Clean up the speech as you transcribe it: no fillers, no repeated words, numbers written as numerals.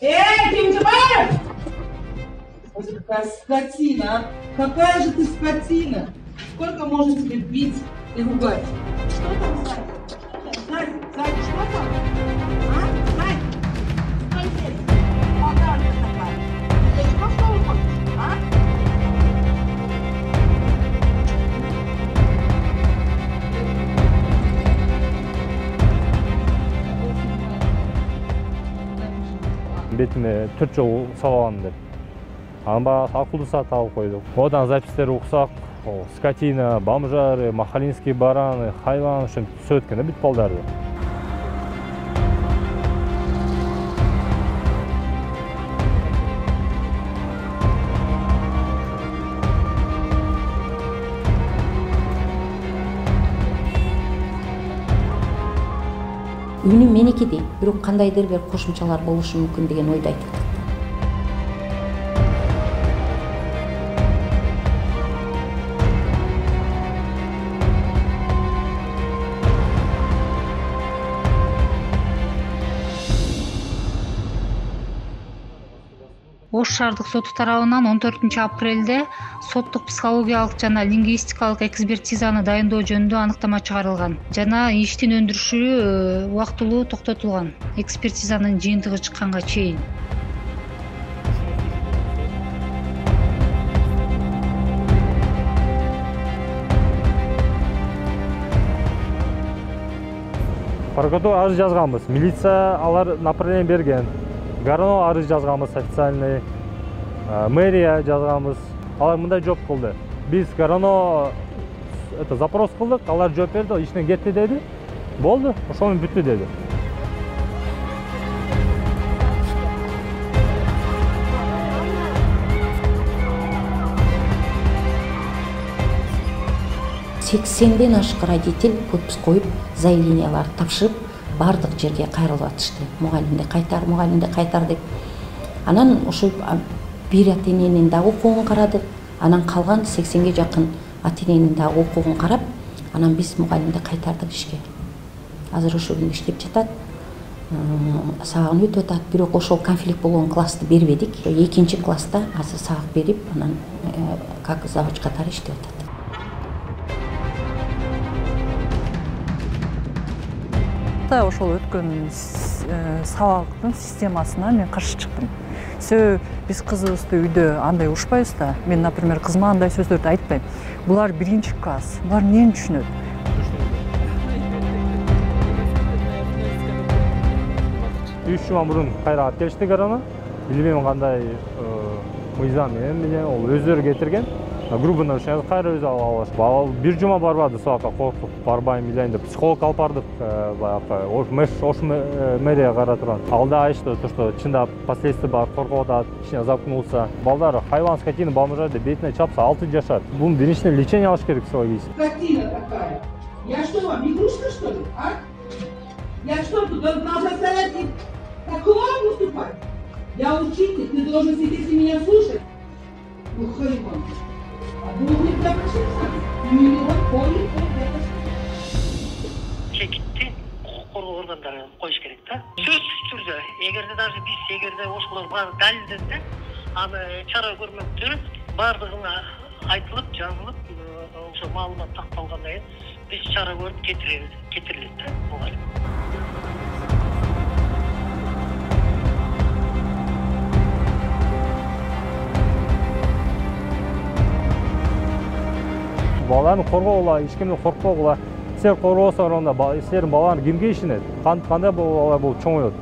Кимчебаев! Скотина! Какая же ты скотина! Сколько можно тебе бить и ругать? Что там, Садик? Садик, что там? А? Садик? Что здесь? Молдавия такая. Ты что хочешь? А? Бетіме 4 жыл салған деп. Анба ақылды сат алып қойдық. Одан запистер оқсақ, скотина, бомжары, махалинские бараны, хайван үшін сөткені бит балдарды. Үнү меники дейт, бирок кандайдыр бир кошумчалар болушу мүмкүн деген ойду айтып. Ош шаардык соту тарабынан 14 апрелде соттук психологиялык жана лингвистикалык экспертизаны дайындоо жөнүндө аныктама чыгарылган жана иштин өндүрүшү убактылуу токтотулган экспертизанын жыйынтыгы чыкканга чейин. Прокуратура арыз жазганбыз, милиция алар направление берген. Гарано арыз жазганбыз официальный, мэрия жазганбыз. Алар мындай жооп кылды. Биз Гарано запрос кылдык, алар жооп берди, иштен кетти деди. Болду, ошол менен бүттү деди. Сексенден ашык родитель подпись коюп, заявленияларды тапшырып, бардык жерге кайрылып атышты. Мугалимде кайтар деп. Анан ошо бир ата-эненин дагы укугун карадык. Анан калган 80ге жакын ата-эненин дагы укугун карап, анан биз мугалимди кайтардык ишке. Азыр ошо күндө иштеп жатат. Сагын өтүп атат, бирок ошол конфликт болгон классты бербедик. Экинчи класста азыр сагык берип, анан как завуч катары иштеп атат. Ошол өткөн сабактын системасына мен каршы чыктым. Себеби биз кызыбызды үйдө андай урушпайбыз да. Мен, например, кызыма андай сөздөрдү айтпайм. Булар биринчи класс. Булар эмнени түшүнөт? 3 жума мурун кайра алып келишти Гарано. Билбейм кандай мыйзам менен ол өздөрү кетирген. Грубо нарушение кайра өзү алып алыш. Бир жума барбады сабакка, коркуп барбайм билейин деп. Психолог алып бардык, баягы Ош мэрия кара турган. Алда айтышты, что чында последствия бар, коркуп атат, ичине замкнулся. Балдар хайван, скотина, бомжар деп бетине чапса 6 жашат. Бунун биринчиден лечение алыш керек психологически. Скотина такая. Я что вам, игрушка что ли, а? Я что тут должна стоять и так вам выступать? Я учитель, ты должен сидеть и меня слушать. Ну, хайван. Чекитти укук коргоо органдары коюш керек да. Сөзсүз түрдө, эгерде ошолор бар далилденсе, аны чара көрмөктө бардыгына айтылып, жазылып, ошо маалымат такталгандан кийин биз чара көрүп кетирилет да. Баланы коргоогула, эч кимден коркпогула. Силер коргосоңор, силердин балаңар кимге ишенет? Кандай бул чоңоет?